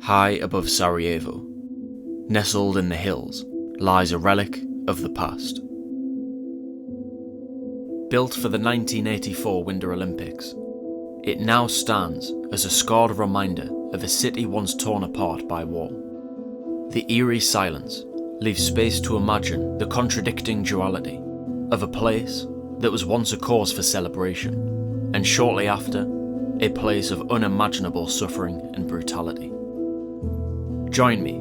High above Sarajevo, nestled in the hills, lies a relic of the past. Built for the 1984 Winter Olympics, it now stands as a scarred reminder of a city once torn apart by war. The eerie silence leaves space to imagine the contradicting duality of a place that was once a cause for celebration, and shortly after, a place of unimaginable suffering and brutality. Join me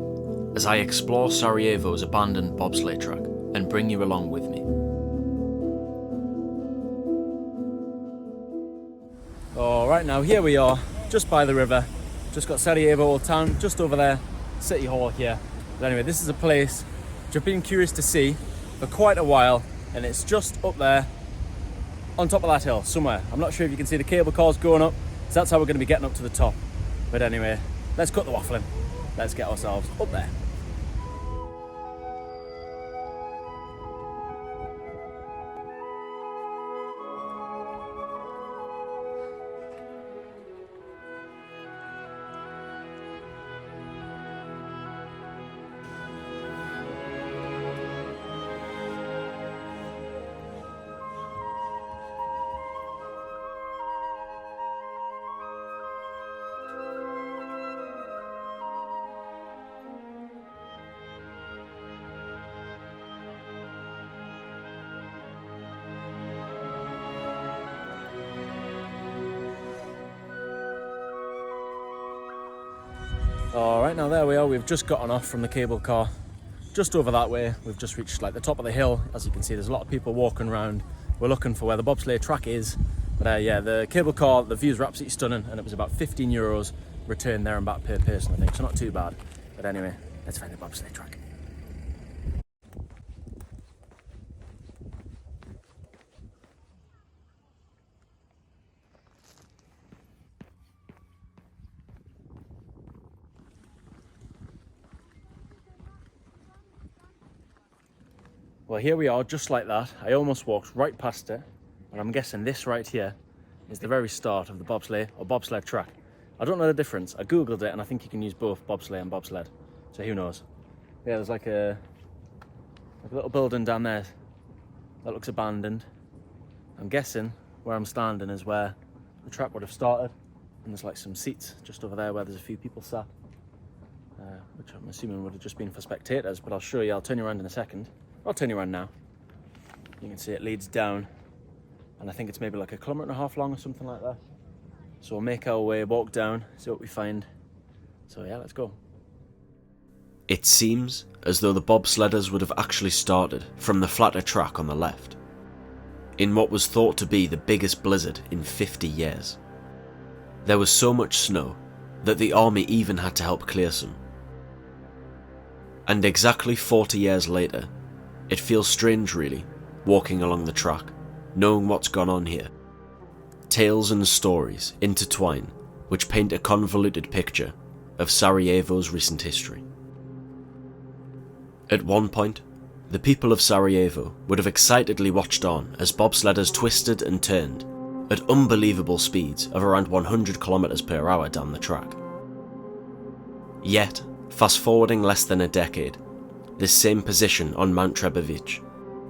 as I explore Sarajevo's abandoned bobsleigh track and bring you along with me. Right now, here we are, just by the river. Just got Sarajevo Old Town, just over there, City Hall here. But anyway, this is a place which I've been curious to see for quite a while, and it's just up there, on top of that hill, somewhere. I'm not sure if you can see the cable cars going up, so that's how we're going to be getting up to the top. But anyway, let's cut the waffling. Let's get ourselves up there. Alright, now there we are, we've just gotten off from the cable car. Just over that way, we've just reached like the top of the hill. As you can see, there's a lot of people walking around. We're looking for where the bobsleigh track is. But yeah, the cable car, the views were absolutely stunning, and it was about €15 return there and back per person, I think, so not too bad. But anyway, let's find the bobsleigh track. Well, here we are, just like that. I almost walked right past it, and I'm guessing this right here is the very start of the bobsleigh or bobsled track. I don't know the difference. I googled it, and I think you can use both bobsleigh and bobsled, so who knows. Yeah, there's like a little building down there that looks abandoned. I'm guessing where I'm standing is where the track would have started, and there's like some seats just over there where there's a few people sat, which I'm assuming would have just been for spectators, but I'll show you. I'll turn you around in a second. I'll turn you around now. You can see it leads down, and I think it's maybe like 1.5 kilometers long or something like that. So we'll make our way, walk down, see what we find. So yeah, let's go. It seems as though the bobsledders would have actually started from the flatter track on the left, in what was thought to be the biggest blizzard in 50 years. There was so much snow that the army even had to help clear some. And exactly 40 years later, it feels strange really, walking along the track, knowing what's gone on here. Tales and stories intertwine, which paint a convoluted picture of Sarajevo's recent history. At one point, the people of Sarajevo would have excitedly watched on as bobsledders twisted and turned at unbelievable speeds of around 100 kilometers per hour down the track. Yet, fast forwarding less than a decade, this same position on Mount Trebević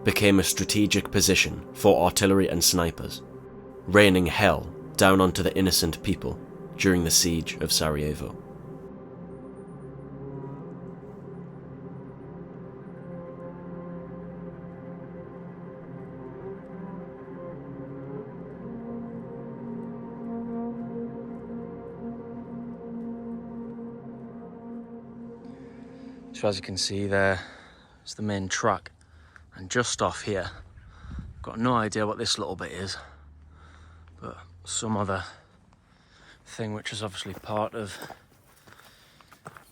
became a strategic position for artillery and snipers, raining hell down onto the innocent people during the Siege of Sarajevo. So as you can see there, it's the main track, and just off here, got no idea what this little bit is, but some other thing which is obviously part of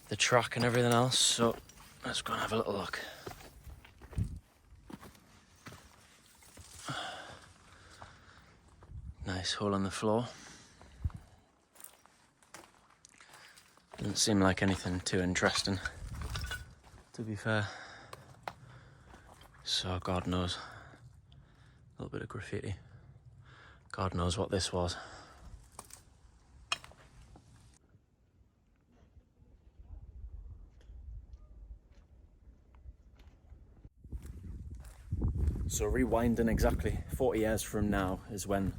the track and everything else. So let's go and have a little look. Nice hole in the floor. Doesn't seem like anything too interesting, to be fair. So God knows, a little bit of graffiti. God knows what this was. So rewinding exactly 40 years from now is when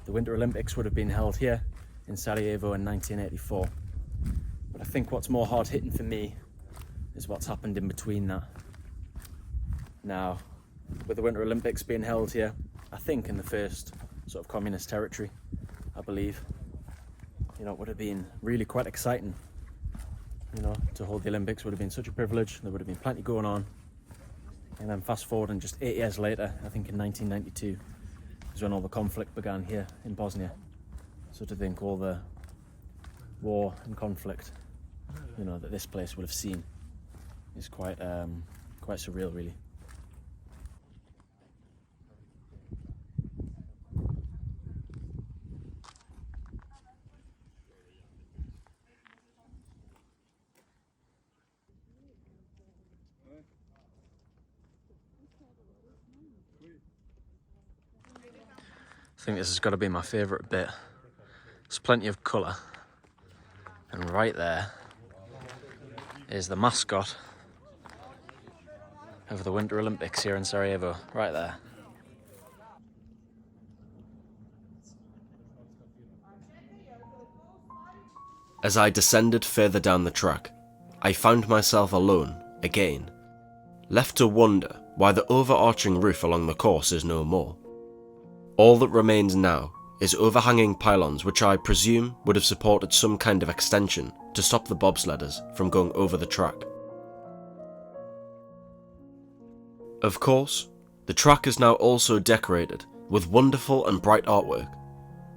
the Winter Olympics would have been held here in Sarajevo in 1984. But I think what's more hard-hitting for me is what's happened in between that. Now, with the Winter Olympics being held here, I think in the first sort of communist territory, I believe, you know, it would have been really quite exciting. You know, to hold the Olympics would have been such a privilege. There would have been plenty going on. And then fast forward, and just 8 years later, I think in 1992, is when all the conflict began here in Bosnia. So to think all the war and conflict, you know, that this place would have seen is quite surreal, really. I think this has got to be my favourite bit. There's plenty of colour, and right there is the mascot of the Winter Olympics here in Sarajevo, right there. As I descended further down the track, I found myself alone again, left to wonder why the overarching roof along the course is no more. All that remains now is overhanging pylons which I presume would have supported some kind of extension to stop the bobsledders from going over the track. Of course, the track is now also decorated with wonderful and bright artwork.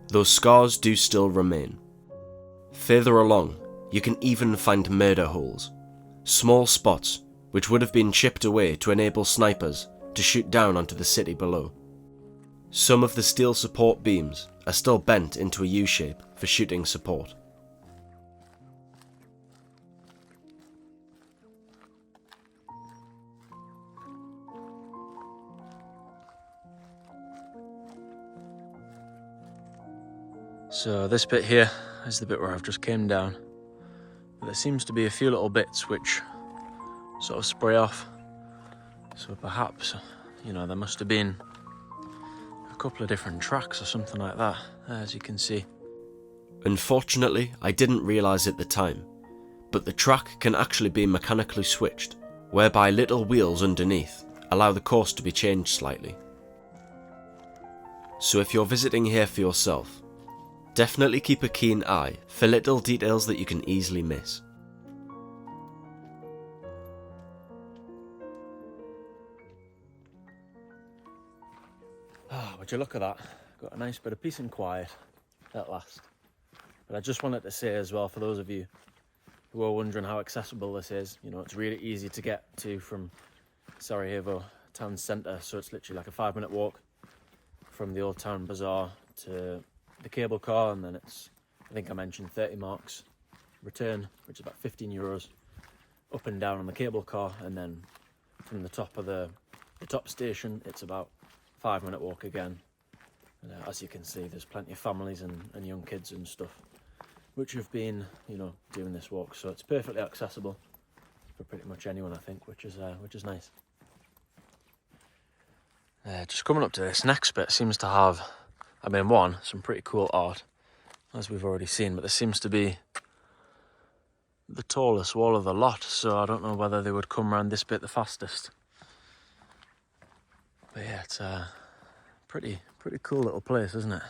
Those scars do still remain. Further along, you can even find murder holes, small spots which would have been chipped away to enable snipers to shoot down onto the city below. Some of the steel support beams are still bent into a U-shape for shooting support. So this bit here is the bit where I've just came down. There seems to be a few little bits which sort of spray off. So perhaps, you know, there must have been a couple of different tracks or something like that, as you can see. Unfortunately, I didn't realise at the time, but the track can actually be mechanically switched, whereby little wheels underneath allow the course to be changed slightly. So if you're visiting here for yourself, definitely keep a keen eye for little details that you can easily miss. Would you look at that? Got a nice bit of peace and quiet at last. But I just wanted to say as well, for those of you who are wondering how accessible this is, you know, it's really easy to get to from Sarajevo town centre. So it's literally like a 5-minute walk from the old town bazaar to the cable car, and then it's, I think I mentioned 30 marks return, which is about 15 euros up and down on the cable car. And then from the top of the top station, it's about 5-minute walk again. And as you can see, there's plenty of families and young kids and stuff which have been, you know, doing this walk. So it's perfectly accessible for pretty much anyone, I think, which is nice. Just coming up to this next bit seems to have, I mean, some pretty cool art, as we've already seen, but this seems to be the tallest wall of the lot, so I don't know whether they would come around this bit the fastest. But yeah, it's a pretty cool little place, isn't it?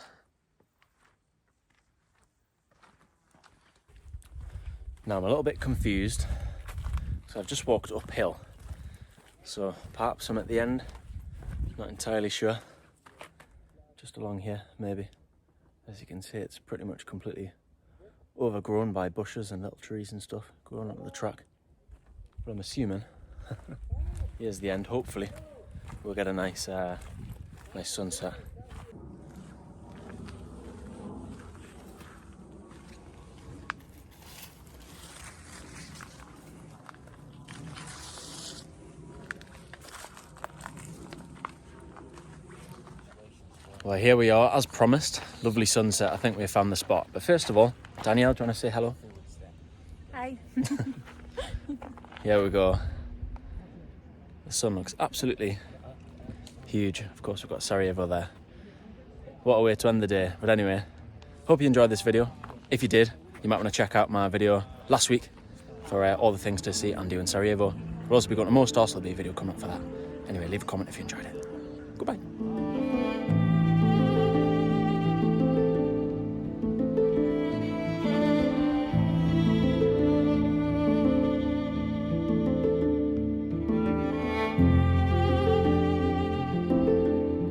Now I'm a little bit confused, so I've just walked uphill. So perhaps I'm at the end, not entirely sure. Just along here, maybe. As you can see, it's pretty much completely overgrown by bushes and little trees and stuff growing up the track. But I'm assuming here's the end. Hopefully we'll get a nice sunset. Well, here we are, as promised. Lovely sunset. I think we found the spot. But first of all, Danielle, do you want to say hello? Hi. Here we go. The sun looks absolutely Huge. Of course, we've got Sarajevo there. What a way to end the day. But anyway, hope you enjoyed this video. If you did, you might want to check out my video last week for all the things to see and do in Sarajevo. We'll also be going to Mostar, so there'll be a video coming up for that. Anyway, leave a comment if you enjoyed it. Goodbye.